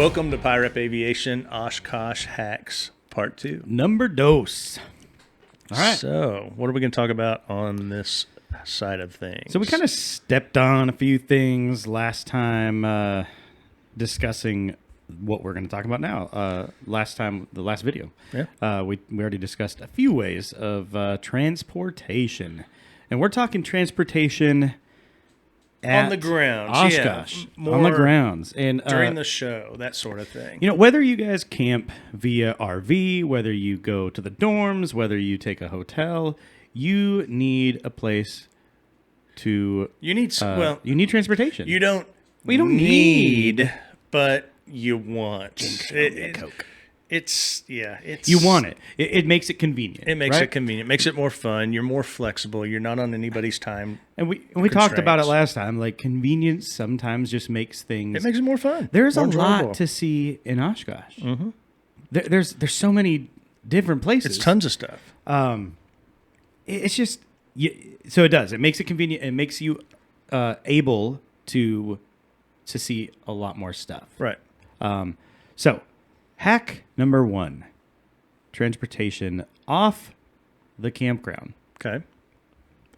Welcome to PIREP Aviation Oshkosh Hacks Part 2. Number dos. All right. So, what are we going to talk about on this side of things? So we kind of stepped on a few things last time discussing what we're going to talk about now. Last time, the last video. Yeah. We already discussed a few ways of transportation. And we're talking transportation on the grounds. Oshkosh. Yeah, on the grounds. And during the show, that sort of thing. You know, whether you guys camp via RV, whether you go to the dorms, whether you take a hotel, you need a place to... You need... you need transportation. You don't... We don't need... But you want. Coke. It's... You want it. It makes it convenient. It makes it convenient. It makes it more fun. You're more flexible. You're not on anybody's time. And we talked about it last time. Like, convenience sometimes just makes things... It makes it more fun. There's more a enjoyable. lot to see in Oshkosh. Mm-hmm. There's so many different places. It's tons of stuff. It's just... So it does. It makes it convenient. It makes you able to see a lot more stuff. Right. So, hack number 1. Transportation off the campground. Okay.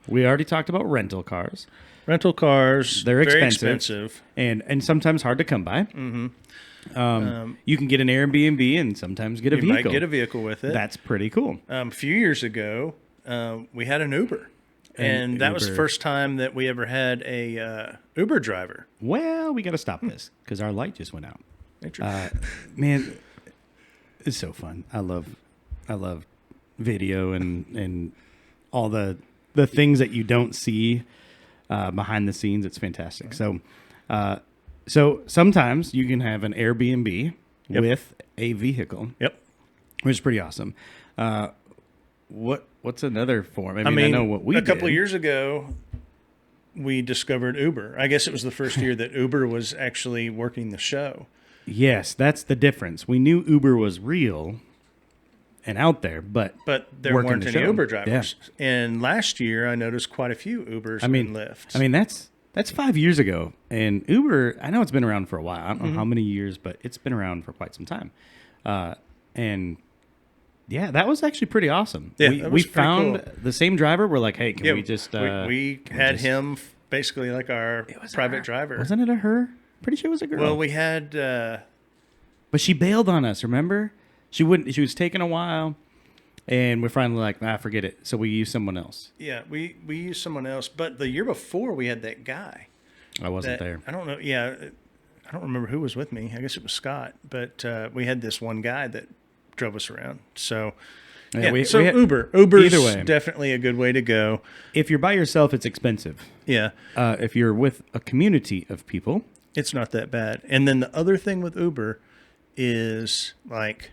We already talked about rental cars. Rental cars, They're very expensive. And sometimes hard to come by. Mm-hmm. You can get an Airbnb and sometimes get a vehicle. You might get a vehicle with it. That's pretty cool. A few years ago, we had an Uber. And that was the first time that we ever had a Uber driver. Well, we got to stop this because our light just went out. Man, it's so fun. I love video and all the things that you don't see behind the scenes. It's fantastic. So sometimes you can have an Airbnb with a vehicle. Yep. Which is pretty awesome. What's another form? I mean, I know what we did. A couple of years ago, we discovered Uber. I guess it was the first year that Uber was actually working the show. Yes, that's the difference. We knew Uber was real and out there, but there weren't any Uber drivers. Yeah. And last year, I noticed quite a few Ubers and Lyfts. I mean, that's 5 years ago. And Uber, I know it's been around for a while. I don't know how many years, but it's been around for quite some time. And yeah, that was actually pretty awesome. Yeah, we found the same driver. We're like, hey, can we just... we had him basically like our private driver. Wasn't it a her? Pretty sure it was a girl. Well, we had... but she bailed on us, remember? She was taking a while, and we're finally like, forget it. So we used someone else. Yeah, we used someone else. But the year before, we had that guy. I wasn't there. I don't know. Yeah, I don't remember who was with me. I guess it was Scott. But we had this one guy that drove us around. So, Uber's either way, definitely a good way to go. If you're by yourself, it's expensive. Yeah. If you're with a community of people, it's not that bad. And then the other thing with Uber is, like,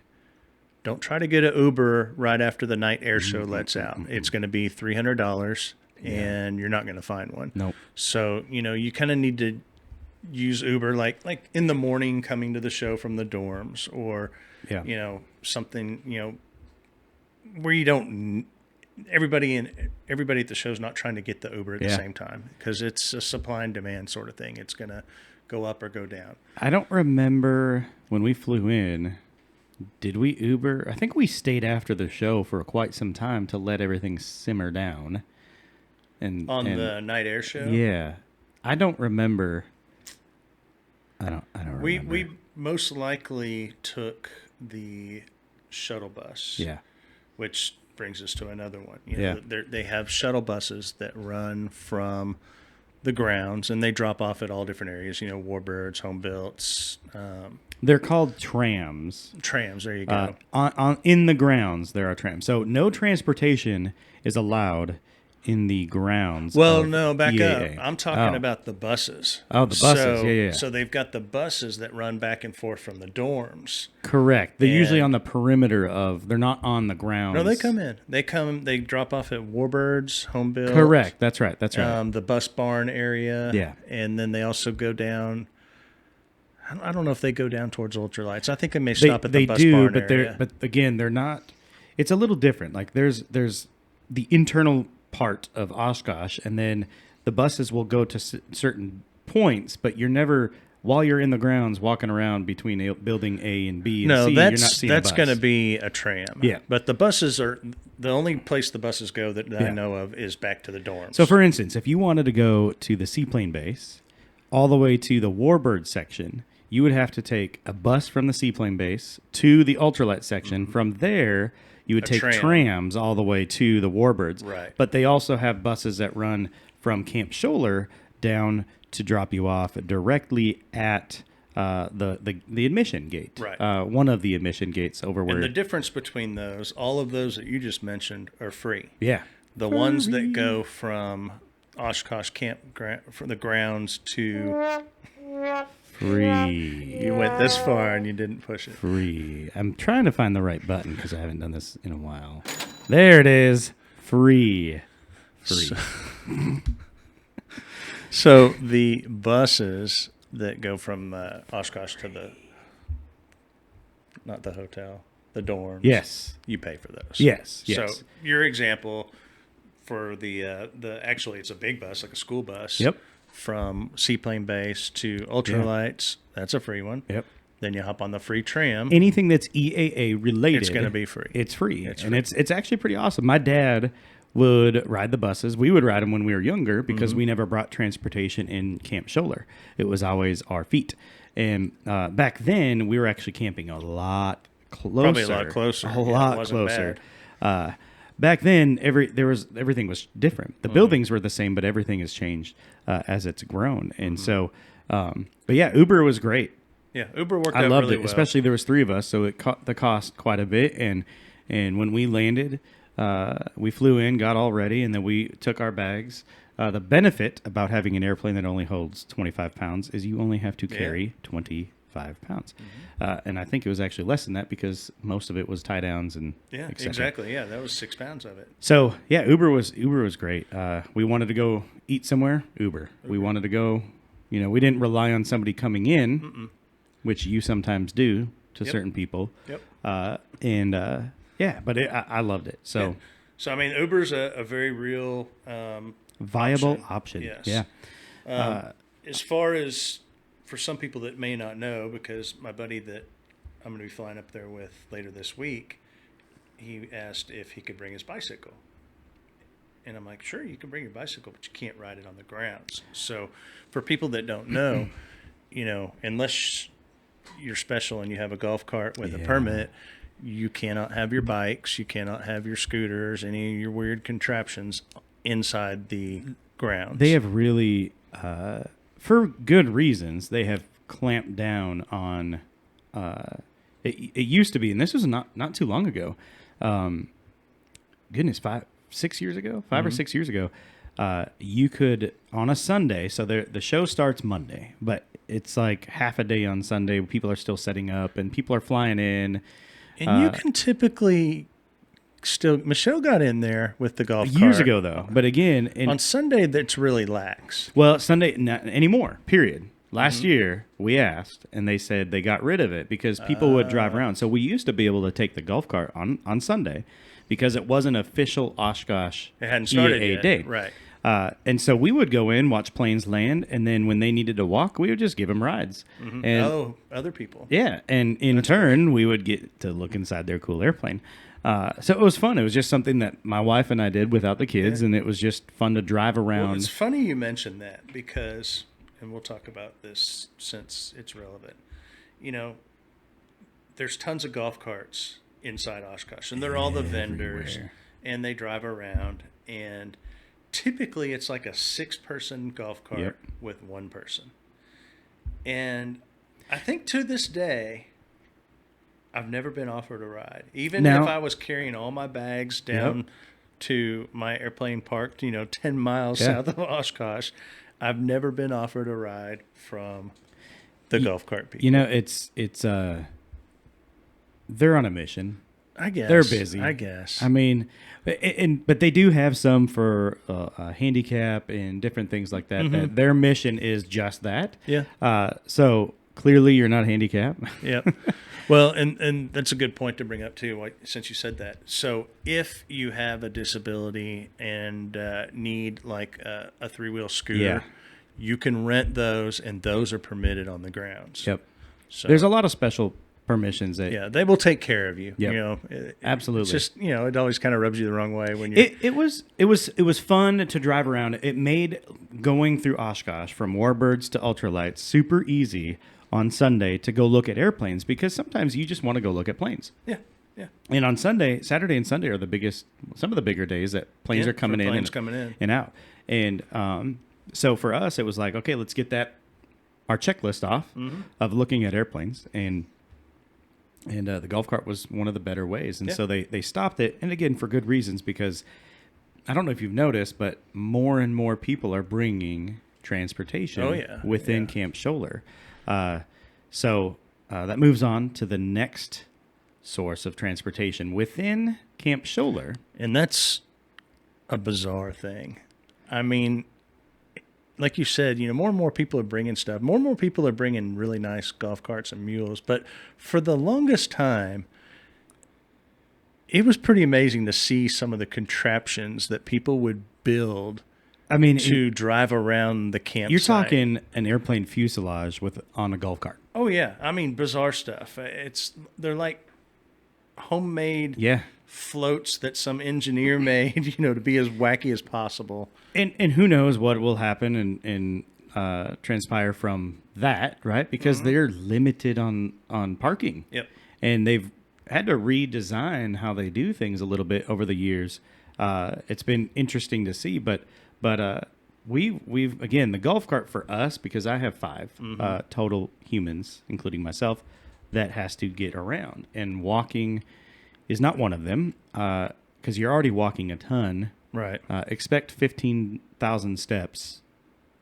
don't try to get an Uber right after the night air show lets out. It's going to be $300, and you're not going to find one. Nope. So, you kind of need to use Uber like in the morning coming to the show from the dorms, or something, where you don't... Everybody at the show is not trying to get the Uber at the same time, because it's a supply and demand sort of thing. It's going to go up or go down. I don't remember when we flew in, did we Uber? I think we stayed after the show for quite some time to let everything simmer down. And the night air show? Yeah. I don't remember. I don't remember. We most likely took the shuttle bus. Yeah. Which brings us to another one. They have shuttle buses that run from the grounds, and they drop off at all different areas. Warbirds, home builts. They're called trams. Trams. There you go. In the grounds, there are trams. So no transportation is allowed in the grounds. Well, no, back EAA. up. I'm talking about the buses. Oh, the buses. Yeah. So they've got the buses that run back and forth from the dorms. Correct. They're usually on the perimeter of. They're not on the grounds. No, they come in. They drop off at Warbirds, home built. Correct. That's right. The bus barn area. Yeah. And then they also go down. I don't know if they go down towards ultralights. I think they may stop at the bus barn area. But again, they're not. It's a little different. Like there's the internal part of Oshkosh, and then the buses will go to certain points, but you're never while you're in the grounds walking around between building A and B and No, C, you're not seeing that's a bus. going to be a tram. Yeah. But the buses are the only place the buses go that I know of is back to the dorms. So, for instance, if you wanted to go to the seaplane base all the way to the Warbird section, you would have to take a bus from the seaplane base to the ultralight section. Mm-hmm. From there, you would take trams all the way to the Warbirds. Right. But they also have buses that run from Camp Scholler down to drop you off directly at the admission gate. Right. One of the admission gates over where. And the difference between those, all of those that you just mentioned, are free. Yeah. The ones that go from Oshkosh from the grounds to free. You went this far and you didn't push it. Free. I'm trying to find the right button because I haven't done this in a while. There it is. Free. So the buses that go from Oshkosh to not the hotel, the dorms. Yes. You pay for those. Yes. So your example for the actually it's a big bus, like a school bus. Yep. From seaplane base to ultralights, that's a free one. Yep. Then you hop on the free tram. Anything that's EAA related, it's going to be free. It's free. It's actually pretty awesome. My dad would ride the buses. We would ride them when we were younger because we never brought transportation in Camp Scholler. It was always our feet. And back then, we were actually camping a lot closer. Probably a lot closer. A lot closer. Back then, everything was different. The buildings were the same, but everything has changed as it's grown. And so, but yeah, Uber was great. Yeah, Uber worked out really well. I loved it, well. Especially there was 3 of us, so it cut the cost quite a bit. And when we landed, we flew in, got all ready, and then we took our bags. The benefit about having an airplane that only holds 25 pounds is you only have to carry 25 pounds. And I think it was actually less than that because most of it was tie downs and et cetera. Exactly. Yeah, that was 6 pounds of it. So yeah, Uber was great. We wanted to go eat somewhere, Uber. We wanted to go, we didn't rely on somebody coming in, which you sometimes do to certain people. Yep. But I loved it. So, I mean, Uber's a very real viable option. Yes. Yeah. As far as for some people that may not know, because my buddy that I'm going to be flying up there with later this week, he asked if he could bring his bicycle. And I'm like, sure, you can bring your bicycle, but you can't ride it on the grounds. So for people that don't know, unless you're special and you have a golf cart with a permit, you cannot have your bikes, you cannot have your scooters, any of your weird contraptions inside the grounds. They have really, for good reasons, they have clamped down on. It used to be, and this was not too long ago. Goodness, 5 or 6 years ago, you could on a Sunday. So the show starts Monday, but it's like half a day on Sunday. People are still setting up, and people are flying in. And you can typically still. Michelle got in there with the golf cart years ago, though. But again, on Sunday, that's really lax. Well, Sunday not anymore. Period. Last year, we asked, and they said they got rid of it because people would drive around. So we used to be able to take the golf cart on Sunday because it wasn't official Oshkosh it hadn't started EAA yet. day. Right. And so we would go in, watch planes land, and then when they needed to walk, we would just give them rides. Mm-hmm. And, other people. Yeah, and in turn, we would get to look inside their cool airplane. So it was fun. It was just something that my wife and I did without the kids, and it was just fun to drive around. Well, it's funny you mentioned that because, and we'll talk about this since it's relevant, there's tons of golf carts inside Oshkosh, and they're all the vendors, and they drive around, and typically it's like a 6-person golf cart with 1 person. And I think to this day, I've never been offered a ride. Even if I was carrying all my bags down to my airplane parked, 10 miles south of Oshkosh, I've never been offered a ride from the golf cart people. It's they're on a mission. I guess. They're busy. I guess. I mean, but they do have some for handicap and different things like that. That their mission is just that. Yeah. So clearly you're not handicapped. Yeah. Well, and that's a good point to bring up too, since you said that. So if you have a disability and need like a 3-wheel scooter, you can rent those, and those are permitted on the grounds. Yep. So there's a lot of special permissions that they will take care of you. Yep. You know, absolutely. It's just, you know, it always kind of rubs you the wrong way when you. It was fun to drive around. It made going through Oshkosh from Warbirds to ultralights super easy on Sunday to go look at airplanes, because sometimes you just want to go look at planes. Yeah. Yeah. And on Saturday and Sunday are some of the bigger days that planes are coming in and out. And so for us, it was like, okay, let's get our checklist off of looking at airplanes, and the golf cart was one of the better ways. And so they stopped it, and again for good reasons, because I don't know if you've noticed, but more and more people are bringing transportation within Camp Scholler. So that moves on to the next source of transportation within Camp Scholler. And that's a bizarre thing. I mean, like you said, you know, more and more people are bringing stuff. More and more people are bringing really nice golf carts and mules. But for the longest time, it was pretty amazing to see some of the contraptions that people would build. I mean, to drive around the campsite. You're talking an airplane fuselage on a golf cart. Oh yeah, I mean, bizarre stuff. They're like homemade floats that some engineer made, you know, to be as wacky as possible. And who knows what will happen and transpire from that, right? Because they're limited on parking. Yep. And they've had to redesign how they do things a little bit over the years. It's been interesting to see, but we've again, the golf cart for us, because I have 5 total humans, including myself, that has to get around, and walking is not one of them, because you're already walking a ton. Right. Expect 15,000 steps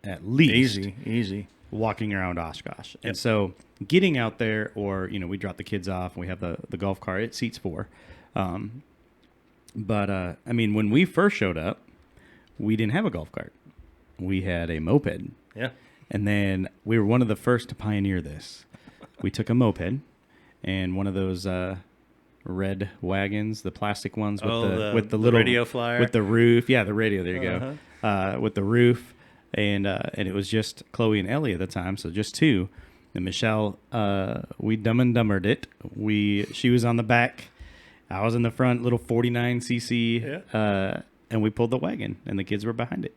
at least. Easy. Walking around Oshkosh. Yep. And so getting out there, or, you know, we drop the kids off and we have the golf cart, it seats 4. But I mean, when we first showed up, we didn't have a golf cart. We had a moped. Yeah. And then we were one of the first to pioneer this. We took a moped and one of those red wagons, the plastic ones with the little radio flyer with the roof. Yeah, the radio. There you go. With the roof, and it was just Chloe and Ellie at the time, so just 2. And Michelle, we dumb and dumbered it. She was on the back, I was in the front, little 49cc, and we pulled the wagon, and the kids were behind it.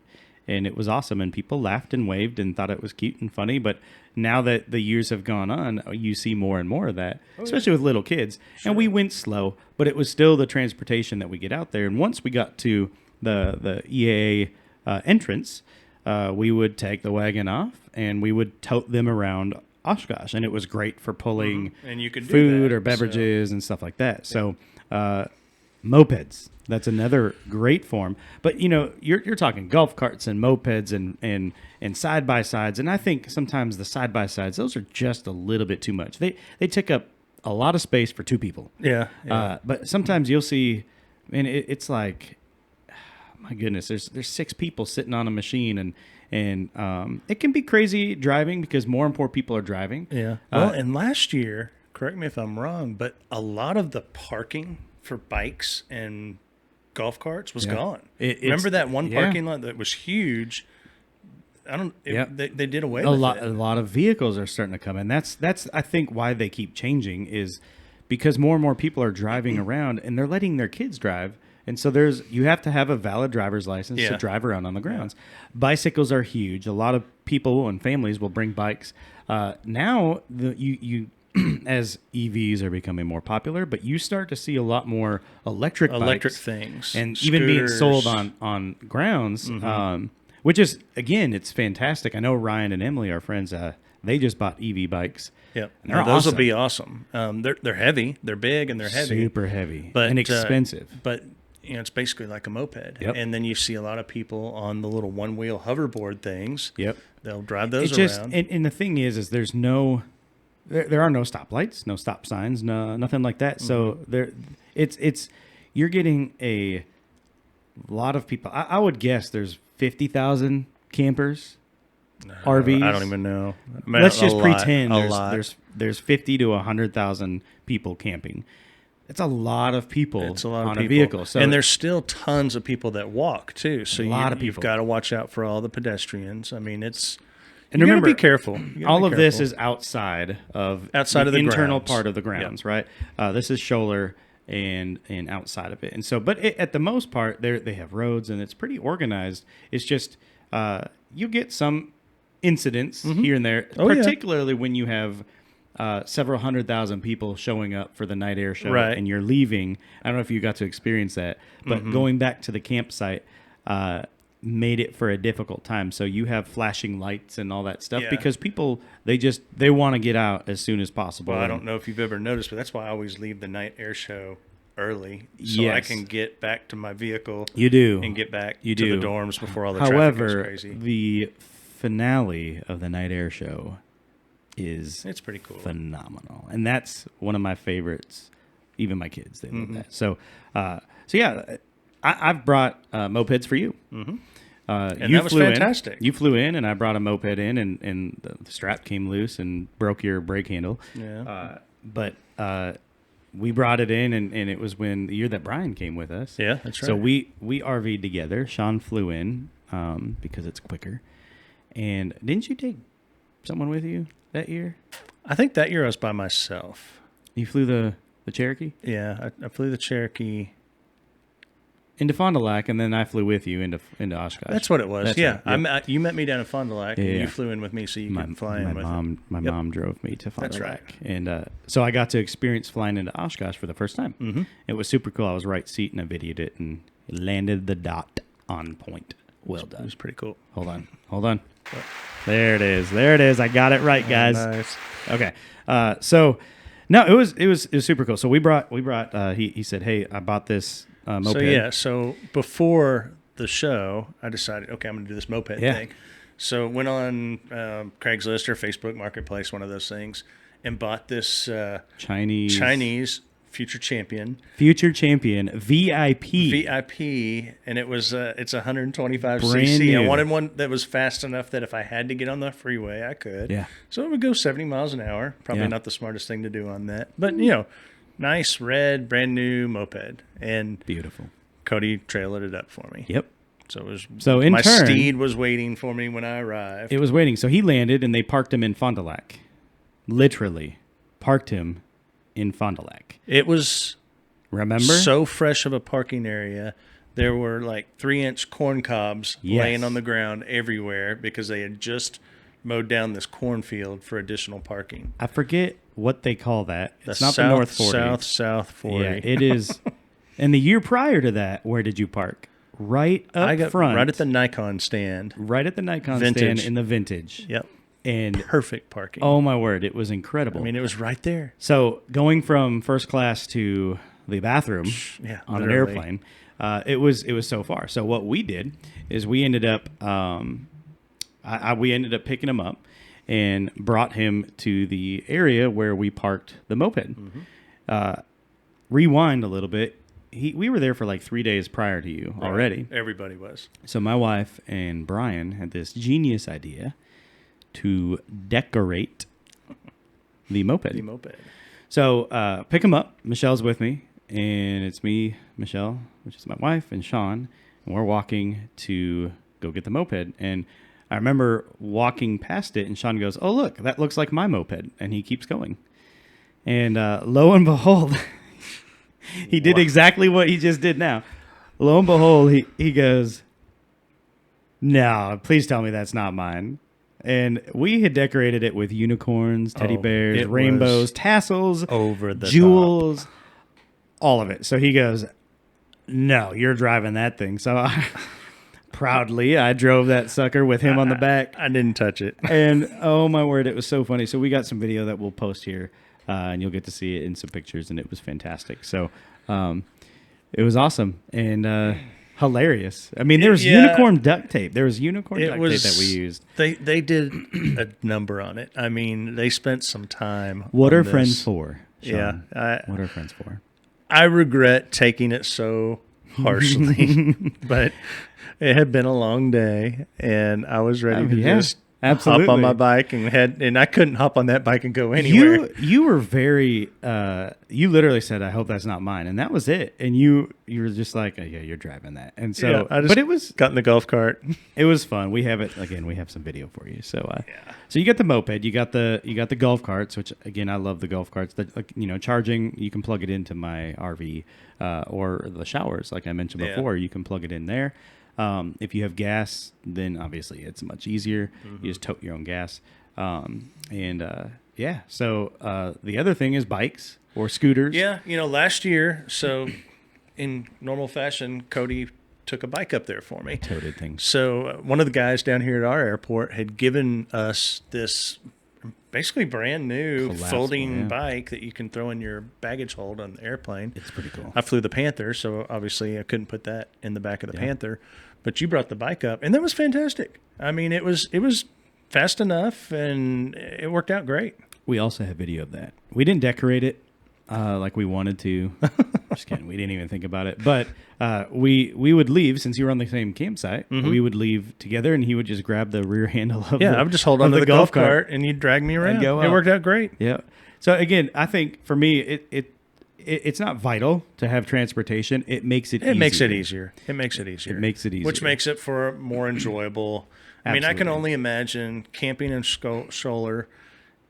And it was awesome, and people laughed and waved and thought it was cute and funny. But now that the years have gone on, you see more and more of that, especially with little kids. Sure. And we went slow, but it was still the transportation that we get out there. And once we got to the EAA entrance, we would take the wagon off, and we would tote them around Oshkosh. And it was great for pulling and you could do food that, or beverages and stuff like that. So mopeds. That's another great form. But, you know, you're talking golf carts and mopeds and side-by-sides. And I think sometimes the side-by-sides, those are just a little bit too much. They take up a lot of space for 2 people. Yeah. But sometimes you'll see, and it's like, my goodness, there's 6 people sitting on a machine. And it can be crazy driving because more and more people are driving. Yeah. Well, and last year, correct me if I'm wrong, but a lot of the parking for bikes and golf carts was gone. Remember that one parking lot that was huge? They did away with it. A lot of vehicles are starting to come in. That's I think why they keep changing, is because more and more people are driving around, and they're letting their kids drive. And so you have to have a valid driver's license to drive around on the grounds. Bicycles are huge. A lot of people and families will bring bikes. Now you as EVs are becoming more popular, but you start to see a lot more electric things, and scooters. Even being sold on grounds, which is, again, it's fantastic. I know Ryan and Emily, our friends, they just bought EV bikes. Yeah, those will be awesome. They're heavy, they're big, and they're heavy, super heavy, and expensive. But you know, it's basically like a moped. Yep. And then you see a lot of people on the little one-wheel hoverboard things. Yep, they'll drive those around. And the thing is there's no. There are no stoplights, no stop signs, nothing like that. So you're getting a lot of people. I would guess there's 50,000 campers, RVs. I don't even know. Let's just pretend there's 50 to 100,000 people camping. it's a lot of people It's a lot on of a people. vehicle. So and there's still tons of people that walk too. So a lot of you've people. got to watch out for all the pedestrians. I mean, it's And you remember, gotta be careful. You gotta all be of this careful. is outside of the internal grounds. part of the grounds, right? This is shoulder and outside of it. And so, but at the most part, they have roads and it's pretty organized. It's just you get some incidents here and there, particularly when you have several 100,000 people showing up for the night air show and you're leaving. I don't know if you got to experience that, but going back to the campsite made it for a difficult time. So you have flashing lights and all that stuff because people, they want to get out as soon as possible. Well, I don't know if you've ever noticed, but that's why I always leave the night air show early so I can get back to my vehicle. You do. And get back to the dorms before all the traffic goes crazy. However, the finale of the night air show is it's pretty cool, phenomenal, and that's one of my favorites. Even my kids, they love that. So yeah, I've brought mopeds for you. And that was fantastic. You flew in, and I brought a moped in, and the strap came loose and broke your brake handle. Yeah. But we brought it in, and it was when the year that Brian came with us. Yeah, that's right. So we RV'd together. Sean flew in because it's quicker. And didn't you take someone with you that year? I think that year I was by myself. You flew the Cherokee? Yeah, I flew the Cherokee into Fond du Lac, and then I flew with you into Oshkosh. That's what it was. That's yeah, right. You met me down in Fond du Lac, and Yeah. you flew in with me so you could fly in with me. My mom drove me to Fond That's du right. Lac, and so I got to experience flying into Oshkosh for the first time. Mm-hmm. It was super cool. I was right seat, and I videoed it, and it landed the dot on point. Well done. It was pretty cool. Hold on. There it is. I got it right, guys. Nice. Okay. So no, it was super cool. So we brought he said, "Hey, I bought this moped." So before the show, I decided, okay, I'm going to do this moped thing. So went on Craigslist or Facebook Marketplace, one of those things, and bought this Chinese Future Champion VIP, and it was it's 125 Brand cc. new. I wanted one that was fast enough that if I had to get on the freeway, I could. Yeah. So it would go 70 miles an hour. Probably Yeah. not the smartest thing to do on that, but nice red, brand new moped, and Beautiful. Cody trailered it up for me. Yep. So it was. So in my turn, steed was waiting for me when I arrived. it was waiting. So he landed, and they parked him in Fond du Lac. Literally, parked him in Fond du Lac. It was. Remember? So fresh of a parking area. There were like 3-inch corn cobs laying on the ground everywhere because they had just mowed down this cornfield for additional parking. I forget what they call that. It's not south, the North 40. South 40. Yeah, it is. And the year prior to that, where did you park? Right up front. Right at the Nikon stand. Right at the Nikon Vintage. stand in the Vintage. Yep. And Perfect parking. oh my word, it was incredible. I mean, it was right there. So going from first class to the bathroom on an airplane, it was so far. So what we did is we ended up we ended up picking him up and brought him to the area where we parked the moped. Rewind a little bit. We were there for like 3 days prior to you already. Everybody was. So my wife and Brian had this genius idea to decorate the moped. So pick him up. Michelle's with me, and it's me, Michelle, which is my wife, and Sean, and we're walking to go get the moped. And I remember walking past it, and Sean goes, "Oh, look, that looks like my moped," and he keeps going. And lo and behold, he did exactly what he just did now. Lo and behold, he goes, "No, please tell me that's not mine." And we had decorated it with unicorns, teddy bears, rainbows, tassels, over the jewels, all of it. So he goes, "No, you're driving that thing." So proudly, I drove that sucker with him on the back. I didn't touch it. And oh my word, it was so funny. So we got some video that we'll post here, and you'll get to see it in some pictures, and it was fantastic. So it was awesome and hilarious. I mean, there was unicorn duct tape. There was unicorn duct tape that we used. They did a number on it. I mean, they spent some time. What on are this. friends for, Sean? Yeah. What are friends for? I regret taking it so harshly, but it had been a long day, and I was ready to just Absolutely. hop on my bike and I couldn't hop on that bike and go anywhere. You were very you literally said, "I hope that's not mine," and that was it. And you were just like, oh, "Yeah, you're driving that." And so, but it was got in the golf cart. It was fun. We have it again. We have some video for you. So so you got the moped, you got the golf carts, which again I love the golf carts. That charging, you can plug it into my RV or the showers, like I mentioned before. You can plug it in there. If you have gas, then obviously it's much easier. You just tote your own gas. So the other thing is bikes or scooters. Yeah, last year, so in normal fashion, Cody took a bike up there for me. Toted things. So one of the guys down here at our airport had given us this basically brand new folding bike that you can throw in your baggage hold on the airplane. It's pretty cool. I flew the Panther, so obviously I couldn't put that in the back of the Panther. But you brought the bike up, and that was fantastic. I mean, it was fast enough, and it worked out great. We also have video of that. We didn't decorate it like we wanted to. Just kidding. We didn't even think about it. But we would leave, since you were on the same campsite, we would leave together, and he would just grab the rear handle of I would just hold on to the golf cart, and you'd drag me around. It worked out great. Yeah. So, again, I think for me, it's not vital to have transportation. It makes it easier. It makes it easier. It makes it easier. Which makes it for more enjoyable. I mean, I can only imagine camping in Scholler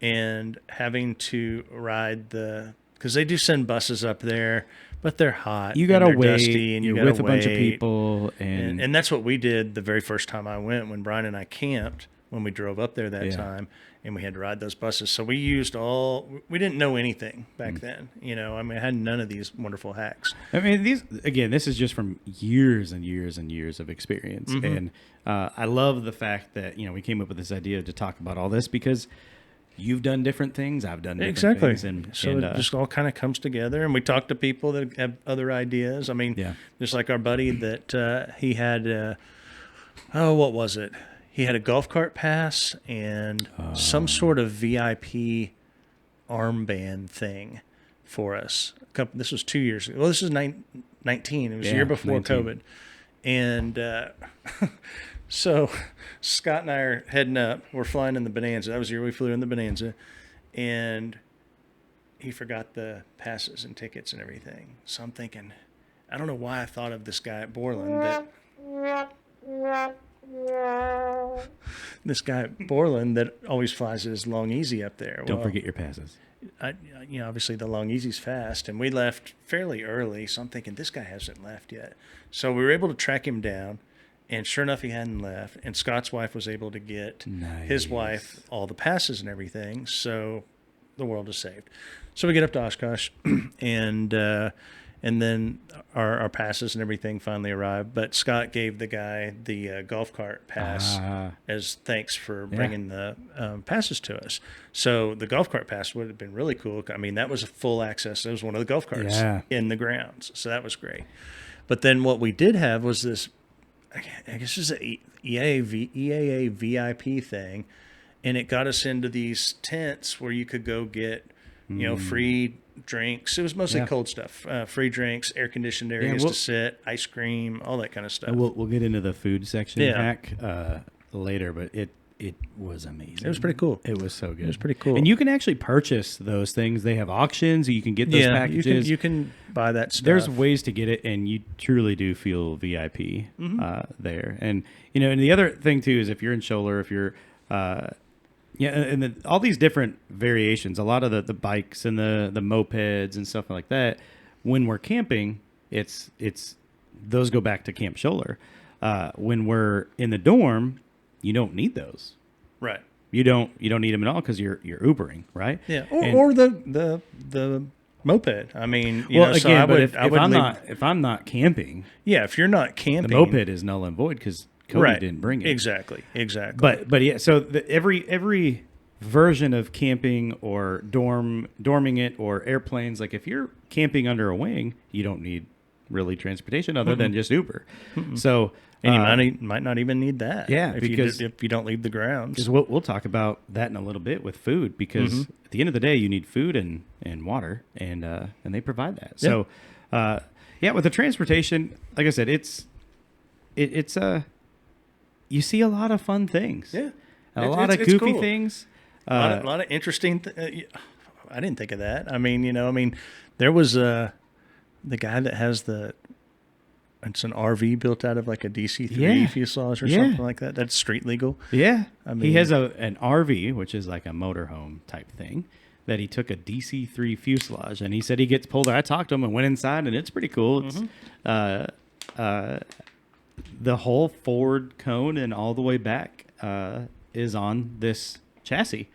and having to ride because they do send buses up there, but they're hot. You got to wait. Dusty, and you're with a bunch of people. And that's what we did the very first time I went, when Brian and I camped, when we drove up there that time. And we had to ride those buses. So we we didn't know anything back then. I had none of these wonderful hacks. I mean, this is just from years and years and years of experience. And I love the fact that, we came up with this idea to talk about all this because you've done different things. I've done different things. And it just all kind of comes together. And we talk to people that have other ideas. I mean, just like our buddy that he had, what was it? He had a golf cart pass and some sort of VIP armband thing for us. This was 2 years ago. Well, this is 19. It was a year before 19. COVID. And so Scott and I are heading up. We're flying in the Bonanza. That was the year we flew in the Bonanza. And he forgot the passes and tickets and everything. So I'm thinking, I don't know why I thought of this guy at Borland that always flies his Long Easy up there. Don't forget your passes. Obviously the Long Easy's fast, and we left fairly early, so I'm thinking this guy hasn't left yet. So we were able to track him down, and sure enough, he hadn't left. And Scott's wife was able to get his wife all the passes and everything, so the world is saved. So we get up to Oshkosh, and then our passes and everything finally arrived. But Scott gave the guy the golf cart pass as thanks for bringing the passes to us. So the golf cart pass would have been really cool. I mean, that was a full access. That was one of the golf carts in the grounds. So that was great. But then what we did have was this, I guess it's an EAA VIP thing. And it got us into these tents where you could go get, free drinks. It was mostly cold stuff, free drinks, air conditioned areas to sit, ice cream, all that kind of stuff. And we'll get into the food section hack later, but it was amazing. It was pretty cool. It was so good. It was pretty cool. And you can actually purchase those things. They have auctions. You can get those packages. You can buy that stuff. There's ways to get it, and you truly do feel VIP there. And and the other thing too is if you're in Scholler, if you're all these different variations, a lot of the bikes and the mopeds and stuff like that. When we're camping, it's those go back to Camp Scholler. When we're in the dorm, you don't need those, right? You don't need them at all because you're Ubering, right? Yeah, or the moped. I mean, if I'm not camping, if you're not camping, the moped is null and void because Cody didn't bring it. Exactly. But yeah, so every version of camping or dorming it or airplanes, like if you're camping under a wing, you don't need really transportation other than just Uber. So and you might not even need that. Yeah, if you don't leave the grounds. Because we'll talk about that in a little bit with food. Because at the end of the day, you need food and water, and they provide that. So with the transportation, like I said, it's you see a lot of fun things. Yeah. A lot of goofy cool. things. A lot of interesting. I didn't think of that. I mean, there was the guy that has it's an RV built out of like a DC-3 fuselage or something like that. That's street legal. Yeah. I mean, he has an RV, which is like a motorhome type thing, that he took a DC-3 fuselage, and he said he gets pulled. I talked to him and went inside, and it's pretty cool. It's the whole forward cone and all the way back is on this chassis.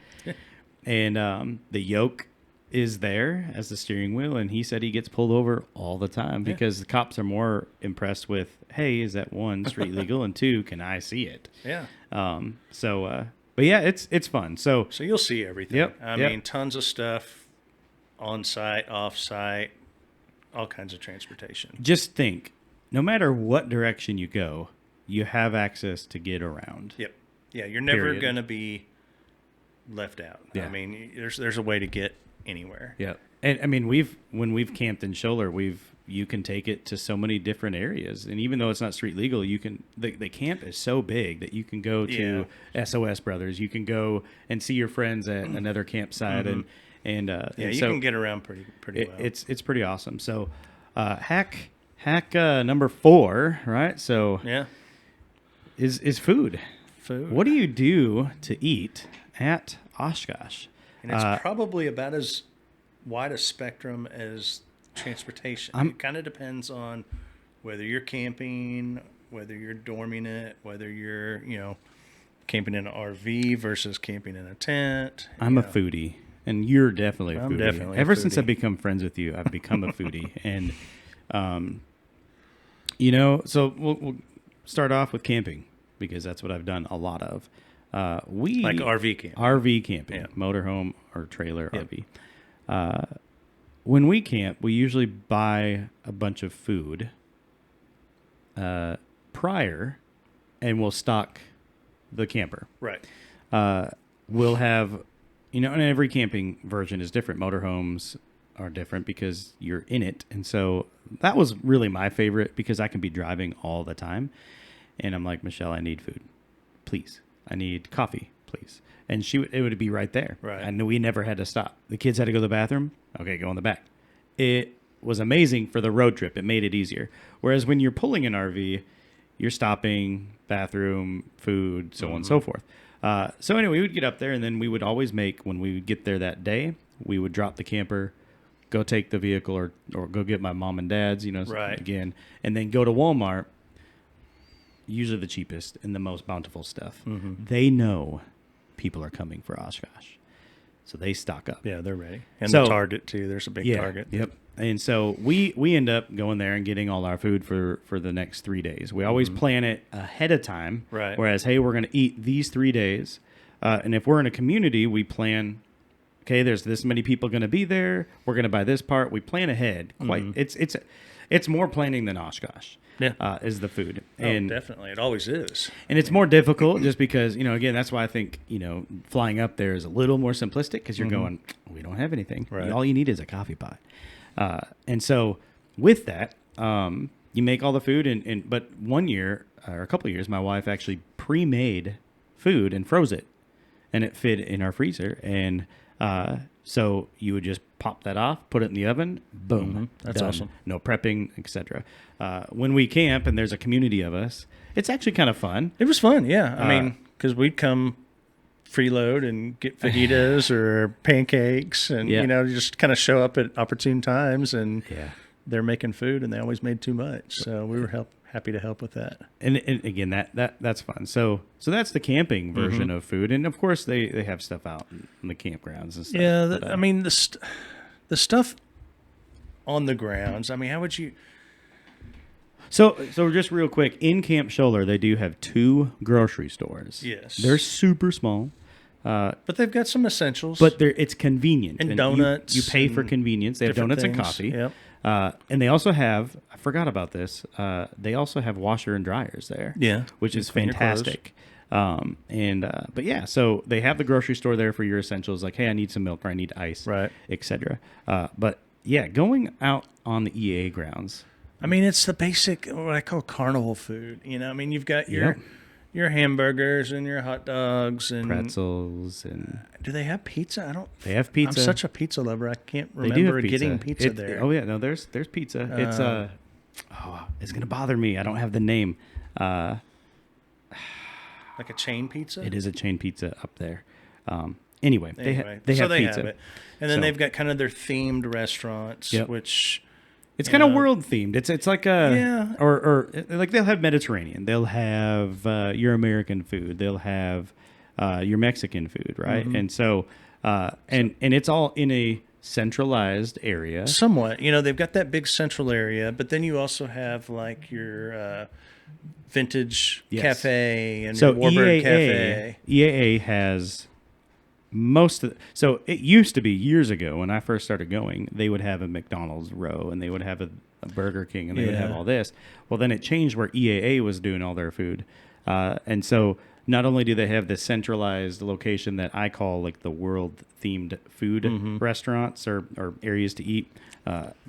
And the yoke is there as the steering wheel, and he said he gets pulled over all the time because the cops are more impressed with, hey, is that one street legal, and two, can I see it? Yeah. But yeah, it's fun. So you'll see everything. Yep. I mean, tons of stuff on site, off site, all kinds of transportation. Just think, no matter what direction you go, you have access to get around. Yep. Yeah, you're never going to be left out. Yeah. I mean, there's a way to get anywhere. Yeah. And I mean, when we've camped in Scholler, you can take it to so many different areas. And even though it's not street legal, you can the camp is so big that you can go to SOS Brothers, you can go and see your friends at another campsite and you can get around pretty well. It's pretty awesome. So hack number 4, right? So is food. What do you do to eat at Oshkosh? And it's probably about as wide a spectrum as transportation. It kind of depends on whether you're camping, whether you're dorming it, whether you're, camping in an RV versus camping in a tent. I'm a foodie, and you're definitely a foodie. I'm definitely Ever a foodie. Since I've become friends with you, I've become a foodie. And, so we'll start off with camping because that's what I've done a lot of. Like RV camping. RV camping, motorhome or trailer RV. When we camp, we usually buy a bunch of food prior, and we'll stock the camper. Right. We'll have, and every camping version is different. Motorhomes are different because you're in it. And so that was really my favorite because I can be driving all the time. And I'm like, Michelle, I need food. Please. I need coffee, please. And it would be right there. Right. And we never had to stop. The kids had to go to the bathroom. Okay, go in the back. It was amazing for the road trip. It made it easier. Whereas when you're pulling an RV, you're stopping, bathroom, food, so on and so forth. So anyway, we would get up there, and then we would always when we would get there that day, we would drop the camper, go take the vehicle or go get my mom and dad's, again, and then go to Walmart. Usually the cheapest and the most bountiful stuff. Mm-hmm. They know people are coming for Oshkosh, so they stock up. Yeah, they're ready. And the Target, too. There's a big Target. Yep. And so we end up going there and getting all our food for the next 3 days. We always plan it ahead of time. Right. Whereas, hey, we're going to eat these 3 days. And if we're in a community, we plan, okay, there's this many people going to be there. We're going to buy this part. We plan ahead. It's more planning than Oshkosh. Yeah. Is the food. And definitely. It always is. And it's more difficult just because, again, that's why I think, flying up there is a little more simplistic because you're going, we don't have anything. Right. All you need is a coffee pot. And so with that, you make all the food. But 1 year or a couple of years, my wife actually pre-made food and froze it. And it fit in our freezer. And so you would just pop that off, put it in the oven, boom. Mm-hmm. That's done. awesome. No prepping, etc. When we camp and there's a community of us, it's actually kind of fun. It was fun, yeah. I mean, because we'd come freeload and get fajitas or pancakes and, just kind of show up at opportune times and they're making food and they always made too much. So we were happy to help with that. And again, that's fun. So that's the camping version of food. And of course they have stuff out in the campgrounds and stuff. Yeah. I mean, the stuff on the grounds, I mean, how would you... So just real quick, in Camp Scholler, they do have 2 grocery stores. Yes. They're super small. But they've got some essentials. But it's convenient. And donuts. You pay for convenience. They have donuts and coffee. Yep. And they also have, I forgot about this, they also have washer and dryers there. Yeah. Which is fantastic. But yeah, so they have the grocery store there for your essentials, like, hey, I need some milk or I need ice, right, etc. But yeah, going out on the EA grounds. I mean, it's the basic, what I call carnival food. I mean, you've got your your hamburgers and your hot dogs and pretzels and. Do they have pizza? They have pizza. I'm such a pizza lover. I can't remember getting pizza there. Oh yeah, no, there's pizza. It's gonna bother me. I don't have the name. Like a chain pizza. It is a chain pizza up there. Anyway, they have pizza. Have it. And then they've got kind of their themed restaurants, which it's kind of world themed. It's like or like they'll have Mediterranean. They'll have your American food. They'll have your Mexican food, right? Mm-hmm. And so and it's all in a centralized area. Somewhat, they've got that big central area, but then you also have like your vintage cafe and Warburg Cafe. EAA has most of so it used to be years ago when I first started going, they would have a McDonald's row and they would have a Burger King and they would have all this. Well, then it changed where EAA was doing all their food. And so not only do they have this centralized location that I call like the world themed food restaurants or areas to eat,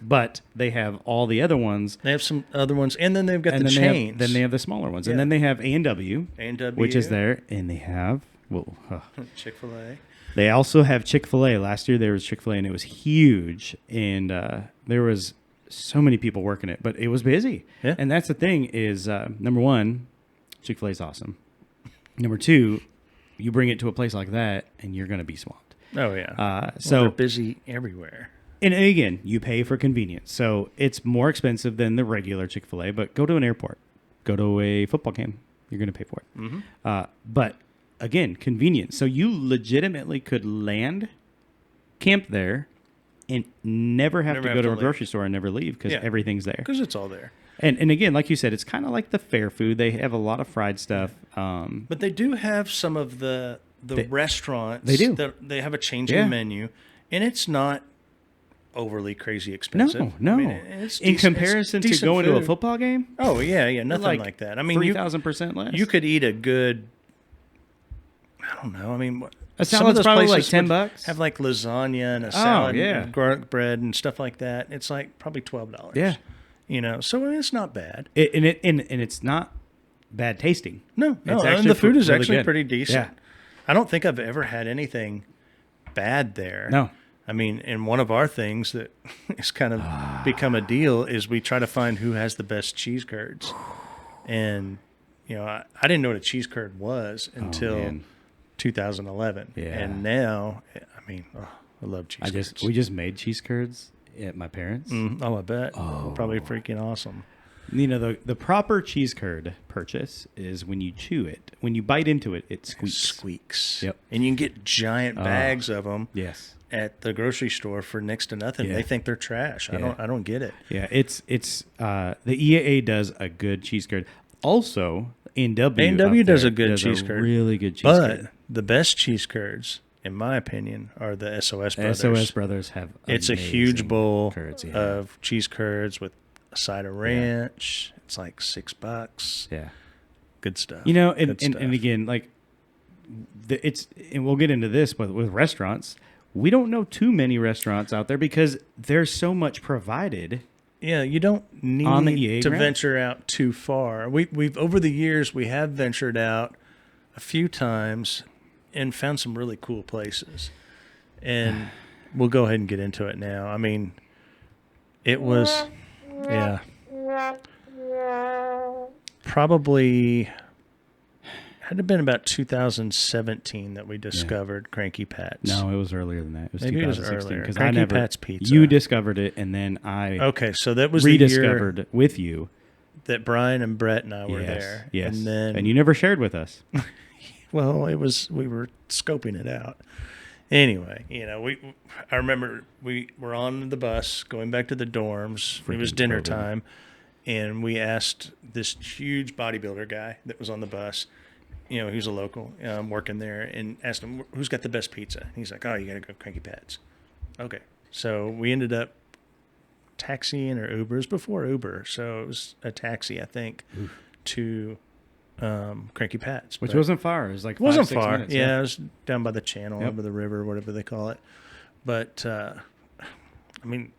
but they have all the other ones. They have some other ones, and then they've got the chains. Then they have the smaller ones, and then they have A&W, which is there, and they have Chick-fil-A. They also have Chick-fil-A. Last year there was Chick-fil-A, and it was huge, and there was so many people working it, but it was busy. Yeah. And that's the thing is, number one, Chick-fil-A is awesome. Number two, you bring it to a place like that, and you're going to be swamped. Oh, yeah. So they're busy everywhere. And again, you pay for convenience. So it's more expensive than the regular Chick-fil-A, but go to an airport. Go to a football game. You're going to pay for it. Mm-hmm. But again, convenience. So you legitimately could land, camp there, and never have to go to a grocery store and never leave because everything's there. Because it's all there. And again, like you said, it's kind of like the fair food. They have a lot of fried stuff. But they do have some of the restaurants. They do. They have a changing menu, and it's not overly crazy expensive. No. I mean, in comparison to going to a football game? Oh, yeah, nothing like that. I mean, 3,000% less. You could eat a good, I don't know. I mean, a salad's probably like $10. Have like lasagna and a salad and garlic bread and stuff like that. It's like probably $12. Yeah. So it's not bad. And it's not bad tasting. No. And the food is actually good. Pretty decent. Yeah. I don't think I've ever had anything bad there. No. I mean, and one of our things that has kind of become a deal is we try to find who has the best cheese curds. And, I didn't know what a cheese curd was until 2011. Yeah. And now, I mean, I love cheese curds. We just made cheese curds at my parents'. I bet. Probably freaking awesome. The proper cheese curd purchase is when you chew it. When you bite into it, it squeaks. Yep. And you can get giant bags of them. Yes. At the grocery store for next to nothing. They think they're trash. I don't get it. Yeah, it's the EAA does a good cheese curd. Also, A&W does a good cheese curd. Really good cheese curd. But the best cheese curds, in my opinion, are the SOS Brothers. SOS Brothers have It's a huge bowl curds, of cheese curds with a side of ranch. Yeah. It's like $6. Yeah. Good stuff. And again, like and we'll get into this, but with restaurants, we don't know too many restaurants out there because there's so much provided. Yeah, you don't need to venture out too far. We've over the years we have ventured out a few times and found some really cool places. And we'll go ahead and get into it now. I mean, it was probably had to have been about 2017 that we discovered Cranky Pat's. No, it was earlier than that. It was Maybe 2016 because Cranky Pat's Pizza. You discovered it, and then I so that was rediscovered the year with you that Brian and Brett and I were there. Yes, and you never shared with us. Well, we were scoping it out. Anyway, I remember we were on the bus going back to the dorms. It was dinner time, and we asked this huge bodybuilder guy that was on the bus. He was a local working there, and asked him, who's got the best pizza? And he's like, you got to go Cranky Pat's. Okay. So we ended up taxiing or Uber. It was before Uber, so it was a taxi, I think, to Cranky Pat's. Which wasn't far. It was like 5-6 wasn't far. minutes. Yeah, it was down by the channel, over the river, whatever they call it. But, I mean,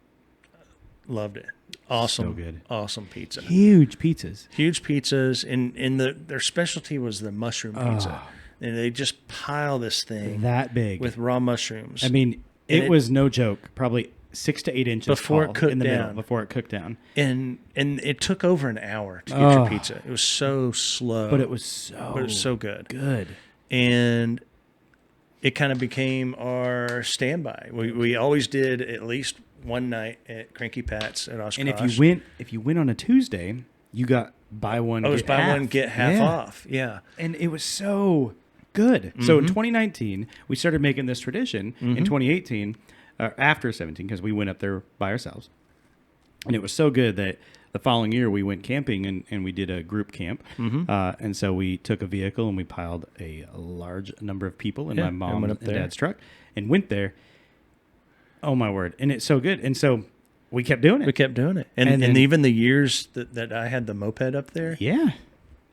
loved it. Awesome. So good. Awesome pizza. Huge pizzas. Huge pizzas. And their specialty was the mushroom pizza. And they just pile this thing. That big. With raw mushrooms. I mean, it was no joke. Probably 6 to 8 inches before tall it cooked in the down. middle, before it cooked down. And it took over an hour to get your pizza. It was so slow. But it was so good. Good. And it kind of became our standby. We always did at least one night at Cranky Pat's at Oshkosh. And if you went on a Tuesday, you got buy one get half off. Yeah. And it was so good. Mm-hmm. So in 2019, we started making this tradition. In 2018, after 17, because we went up there by ourselves. And it was so good that the following year we went camping and we did a group camp. And so we took a vehicle and we piled a large number of people in my mom and dad's truck and went there. Oh, my word. And it's so good. And so we kept doing it. And even the years that I had the moped up there. Yeah.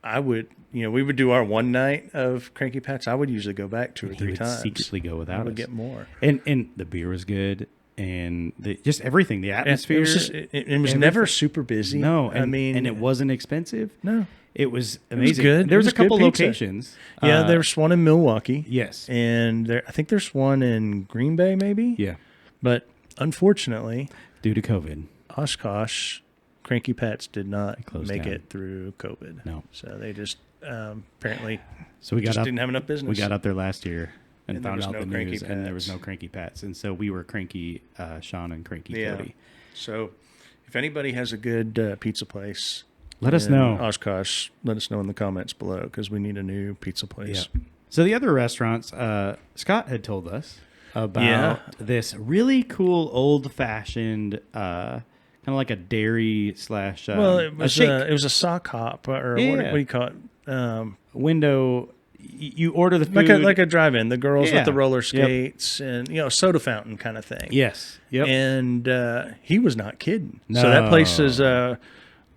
I would, we would do our one night of Cranky Pat's. I would usually go back 2 or 3 times. Secretly go without us. I would get more. And the beer was good. And just everything, the atmosphere. It was never super busy. No. And it wasn't expensive. No. It was amazing. It was good. There was a couple locations. Yeah, there's one in Milwaukee. Yes. And I think there's one in Green Bay, maybe. Yeah. But unfortunately, due to COVID, Oshkosh, Cranky Pat's did not make down. it through COVID. No. So they just apparently didn't have enough business. We got up there last year and found out the news, Pats. and there was no Cranky Pat's. And so we were Cranky Sean and Cranky Cody. So if anybody has a good pizza place, let us know. Oshkosh, let us know in the comments below because we need a new pizza place. Yeah. So the other restaurants, Scott had told us about this really cool old-fashioned, kind of like a dairy slash it was a shake. It was a sock hop or what do you call it? Window. You order the food like a drive-in. The girls with the roller skates and soda fountain kind of thing. Yes. Yep. And he was not kidding. No. So that place is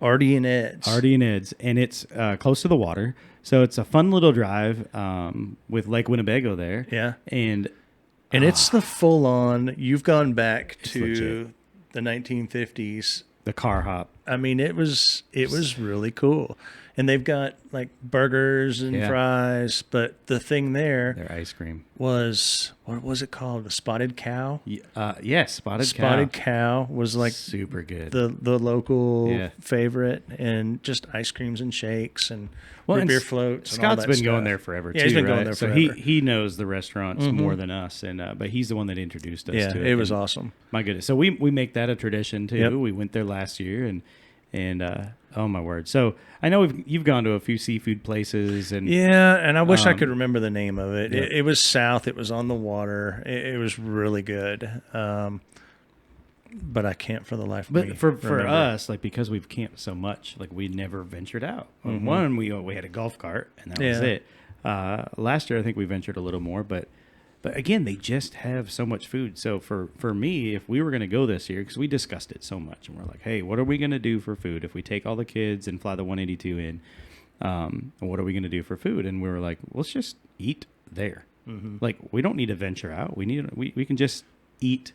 Artie and Ed's. And it's close to the water. So it's a fun little drive with Lake Winnebago there. Yeah. And it's the full-on. You've gone back to legit. The 1950s. The car hop. I mean, it was really cool. And they've got like burgers and fries, but the thing their ice cream was, what was it called? A spotted cow? Yes, spotted cow. Spotted cow was like super good. The local favorite, and just ice creams and shakes and beer floats. Scott's been going there forever too. Yeah, he's been going there forever. So he knows the restaurants more than us, and but he's the one that introduced us to it. Yeah, it was awesome. My goodness. So we make that a tradition too. Yep. We went there last year and oh my word. So I know you've gone to a few seafood places and I wish I could remember the name of it. Yeah. It was south. It was on the water. It was really good. But I can't for the life of me. But for us, like because we've camped so much, like we never ventured out. One, we had a golf cart and that was it. Last year I think we ventured a little more, but again, they just have so much food. So for me, if we were going to go this year, because we discussed it so much, and we're like, hey, what are we going to do for food if we take all the kids and fly the 182 in? And what are we going to do for food? And we were like, let's just eat there. Like we don't need to venture out. We can just eat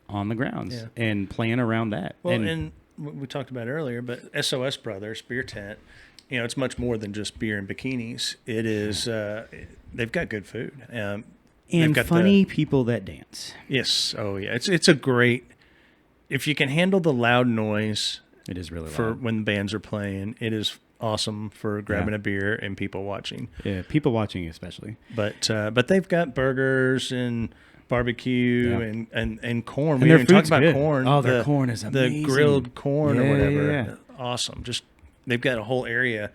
on the grounds and plan around that. Well, and we talked about it earlier, but SOS Brothers Beer Tent, it's much more than just beer and bikinis. It is they've got good food. And funny people that dance. Yes. Oh, yeah. It's a great. If you can handle the loud noise, it is really for loud. when bands are playing. It is awesome for grabbing a beer and people watching. Yeah, people watching especially. But they've got burgers and barbecue and corn. And we their didn't talk food's about good. corn. Oh, their corn is amazing. The grilled corn or whatever. Yeah. Awesome. Just they've got a whole area.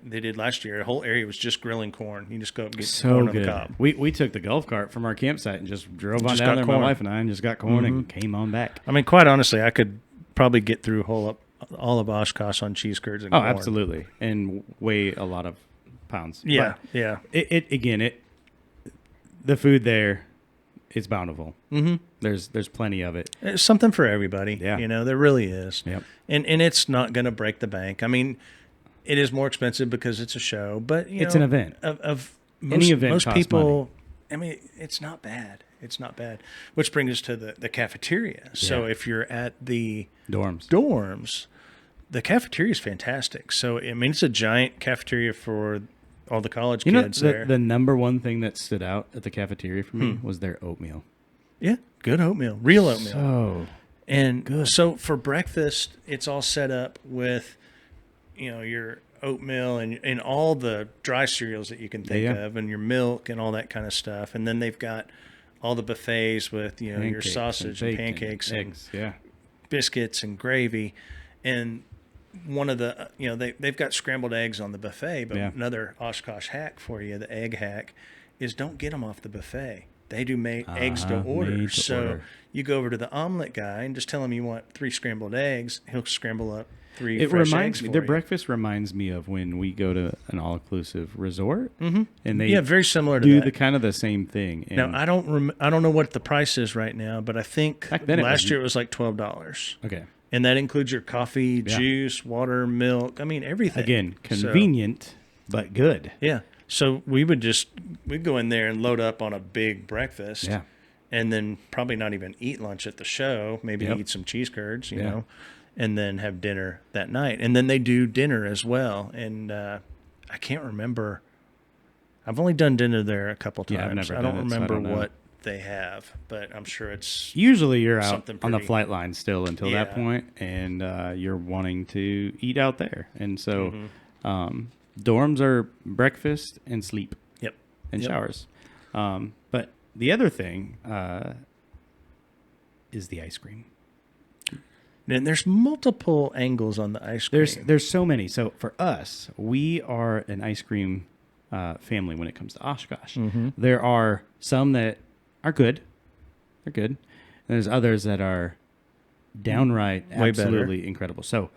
They did last year. A whole area was just grilling corn. You just go up and get corn on the cob. We took the golf cart from our campsite and just drove on down there, my wife and I, and just got corn and came on back. I mean, quite honestly, I could probably get through all of Oshkosh on cheese curds and corn. Oh, absolutely. And weigh a lot of pounds. Yeah, but yeah. The food there, it's bountiful. There's plenty of it. It's something for everybody. Yeah. There really is. Yep. And it's not going to break the bank. I mean, it is more expensive because it's a show, but it's an event. Of Any event most costs people, money. I mean, it's not bad. It's not bad. Which brings us to the cafeteria. So if you're at the dorms, the cafeteria is fantastic. So, I mean, it's a giant cafeteria for all the college kids there. The number one thing that stood out at the cafeteria for me was their oatmeal. Yeah, good oatmeal. Real oatmeal. So good. So for breakfast, it's all set up with, your oatmeal and all the dry cereals that you can think of, and your milk and all that kind of stuff. And then they've got all the buffets with, your sausage and pancakes and eggs, biscuits and gravy. And one of the, they've got scrambled eggs on the buffet, but another Oshkosh hack for you, the egg hack, is don't get them off the buffet. They do make eggs to order. So you go over to the omelet guy and just tell him you want 3 scrambled eggs. He'll scramble up 3 fresh eggs for you. Their breakfast reminds me of when we go to an all-inclusive resort, and they very similar to do that. kind of the same thing. And now I don't know what the price is right now, but I think last year it was like $12. Okay. And that includes your coffee, juice, water, milk. I mean, everything. Again, convenient, but good. Yeah. So we'd go in there and load up on a big breakfast. Yeah. And then probably not even eat lunch at the show. Maybe eat some cheese curds, you know, and then have dinner that night. And then they do dinner as well. And I can't remember. I've only done dinner there a couple times. Yeah, I've never I don't done it, so I remember don't know what they have, but I'm sure it's usually you're out something on the pretty- flight line still until that point, and you're wanting to eat out there. And so dorms are breakfast and sleep. Yep. And showers. But the other thing is the ice cream. And there's multiple angles on the ice cream. There's so many. So for us, we are an ice cream family when it comes to Oshkosh. There are some that are good. They're good. And there's others that are downright absolutely incredible. So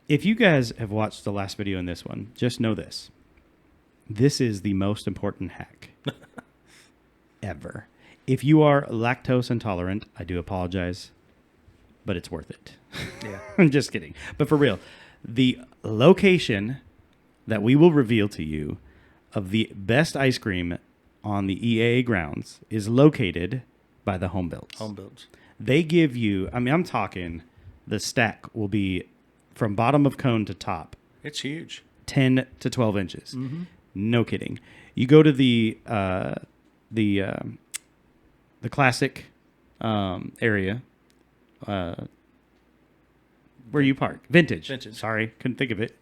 if you guys have watched the last video in this one, just know this. This is the most important hack ever. If you are lactose intolerant, I do apologize, but it's worth it. Yeah. I'm just kidding. But for real, the location that we will reveal to you of the best ice cream on the EAA grounds is located by the home builds. Home builds. They give you, I mean, I'm talking, the stack will be from bottom of cone to top. It's huge. 10 to 12 inches. No kidding. You go to the classic area where you park. Vintage. Sorry, couldn't think of it.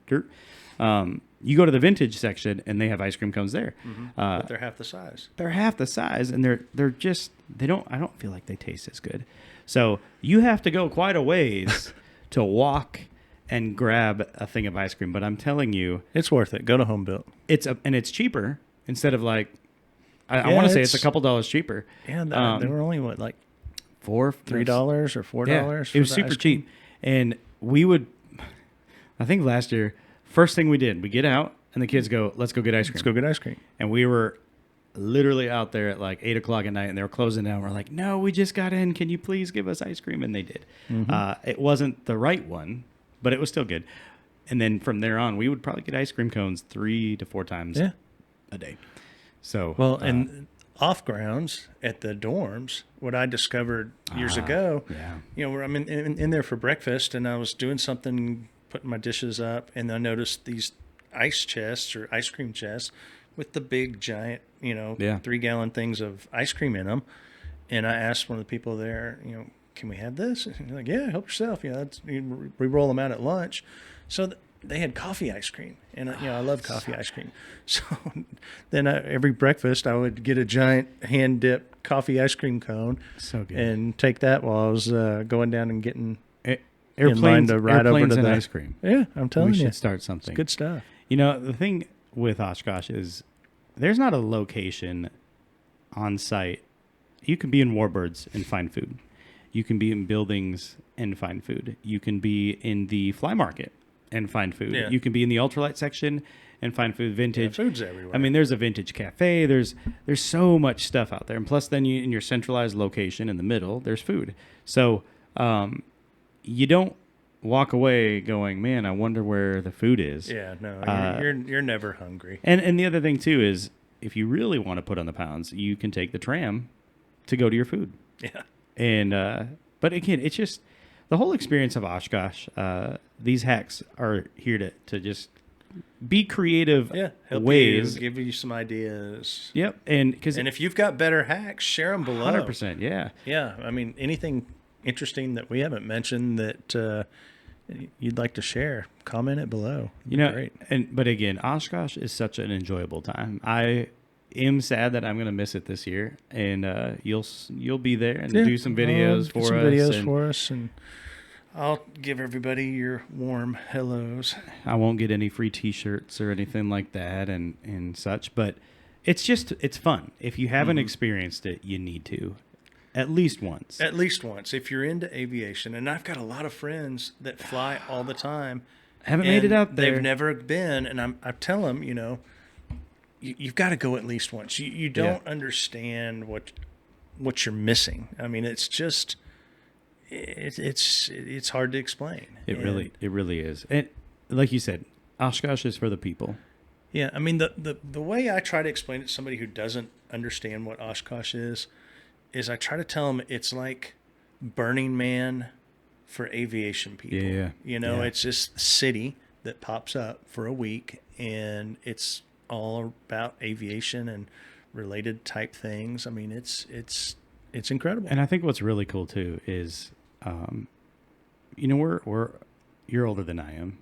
You go to the vintage section, and they have ice cream cones there. But they're half the size. They're half the size, and they're just I don't feel like they taste as good. So you have to go quite a ways to walk and grab a thing of ice cream. But I'm telling you, it's worth it. Go to Home Built. And it's cheaper instead of like I want to say it's a couple dollars cheaper. Yeah, they were only like $3 or $4. Yeah, it was super cheap, and we would. I think last year, first thing we did, we get out and the kids go, "Let's go get ice cream." Let's go get ice cream. And we were literally out there at like 8:00 at night, and they were closing down. We're like, "No, we just got in. Can you please give us ice cream?" And they did. It wasn't the right one, but it was still good. And then from there on, we would probably get ice cream cones 3 to 4 times a day. So and off grounds at the dorms, what I discovered years ago, where I'm in there for breakfast, and I was doing something, putting my dishes up, and I noticed these ice chests or ice cream chests with the big giant, 3-gallon things of ice cream in them. And I asked one of the people there, can we have this? And they're like, yeah, help yourself. We roll them out at lunch. So they had coffee ice cream, and I love coffee ice cream. So then every breakfast I would get a giant hand dipped coffee ice cream cone, so good, and take that while I was going down and getting airplanes in line to ride over to and the ice cream. Yeah, I'm telling you, we should start something. It's good stuff. The thing with Oshkosh is there's not a location on site. You can be in Warbirds and find food. You can be in buildings and find food. You can be in the fly market and find food. Yeah. You can be in the ultralight section and find food. Vintage. Yeah, food's everywhere. I mean, there's a vintage cafe. There's so much stuff out there. And plus, then in your centralized location in the middle, there's food. So you don't walk away going, man, I wonder where the food is. Yeah, no, you're never hungry. And the other thing, too, is if you really want to put on the pounds, you can take the tram to go to your food. Yeah. And but again, it's just the whole experience of Oshkosh. These hacks are here to just be creative. Yeah, help ways. you, give you some ideas. Yep, and if you've got better hacks, share them below. 100%. Yeah. Yeah, I mean, anything interesting that we haven't mentioned that you'd like to share, comment it below. Great. But again, Oshkosh is such an enjoyable time. I am sad that I'm going to miss it this year, and you'll be there and do some videos for us, and I'll give everybody your warm hellos. I won't get any free T-shirts or anything like that, and such. But it's fun. If you haven't experienced it, you need to. At least once. At least once. If you're into aviation, and I've got a lot of friends that fly all the time. Haven't made it out there. They've never been, and I tell them, you've got to go at least once. You don't understand what you're missing. I mean, it's just it's hard to explain. It really is. And like you said, Oshkosh is for the people. Yeah, I mean the way I try to explain it to somebody who doesn't understand what Oshkosh is I try to tell them it's like Burning Man for aviation people. Yeah. It's just a city that pops up for a week, and it's all about aviation and related type things. I mean, it's incredible. And I think what's really cool too is, you're older than I am.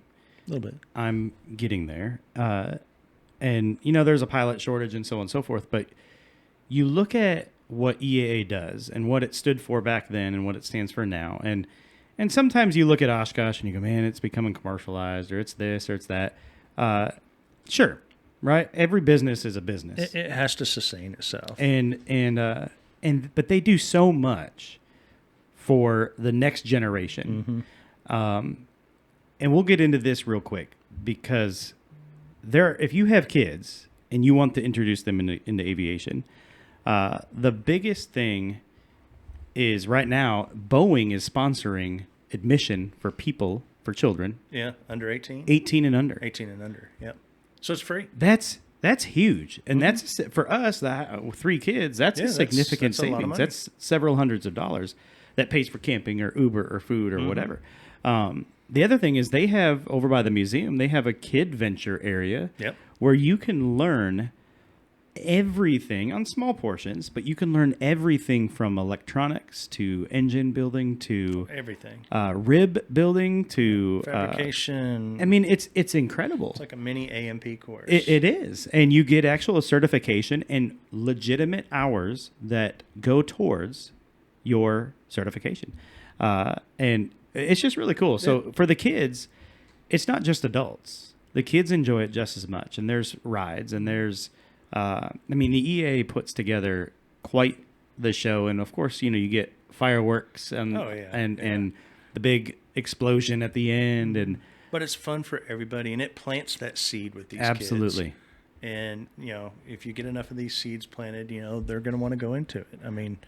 A little bit. I'm getting there. And there's a pilot shortage and so on and so forth, but you look at what EAA does and what it stood for back then and what it stands for now. And sometimes you look at Oshkosh and you go, man, it's becoming commercialized, or it's this or it's that. Sure. Right. Every business is a business. It has to sustain itself. But they do so much for the next generation. And we'll get into this real quick, because if you have kids and you want to introduce them into aviation, the biggest thing is right now, Boeing is sponsoring admission for children. Yeah, under 18? 18 and under. 18 and under, yeah. So it's free. That's huge. And that's, for us, 3 kids, that's a significant savings. That's several hundreds of dollars that pays for camping or Uber or food or whatever. The other thing is they have, over by the museum, they have a kid venture area where you can learn everything on small portions, but you can learn everything from electronics to engine building to everything, rib building to fabrication. I mean, it's incredible. It's like a mini AMP course. It is, and you get actual certification and legitimate hours that go towards your certification, and it's just really cool. So for the kids, it's not just adults. The kids enjoy it just as much, and there's rides, and there's the EA puts together quite the show, and of course, you get fireworks and and the big explosion at the end, but it's fun for everybody, and it plants that seed with these kids. Absolutely. And if you get enough of these seeds planted, they're going to want to go into it. I mean,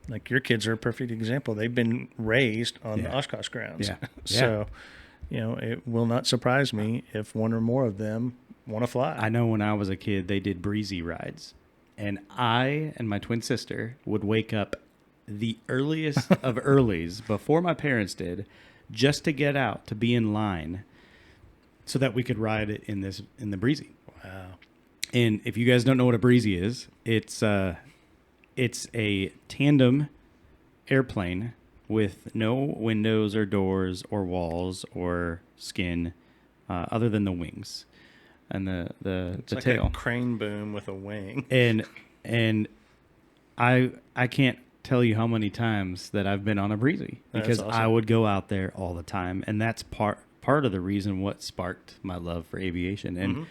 like your kids are a perfect example. They've been raised on the Oshkosh grounds. So, it will not surprise me if one or more of them want to fly. I know when I was a kid, they did breezy rides, and I and my twin sister would wake up the earliest of earlies before my parents did, just to get out to be in line, so that we could ride it in the breezy. Wow! And if you guys don't know what a breezy is, it's a tandem airplane with no windows or doors or walls or skin, other than the wings. And the like tail, a crane boom with a wing. And I can't tell you how many times that I've been on a breezy, because awesome. I would go out there all the time, and that's part of the reason what sparked my love for aviation. And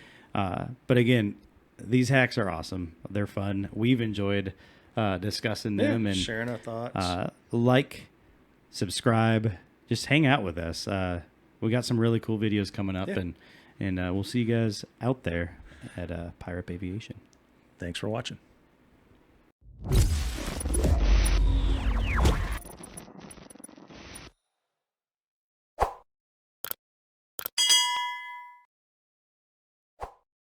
but again, these hacks are awesome. They're fun. We've enjoyed discussing them and sharing our thoughts. Subscribe, just hang out with us. We got some really cool videos coming up, and we'll see you guys out there at PIREP Aviation. Thanks for watching.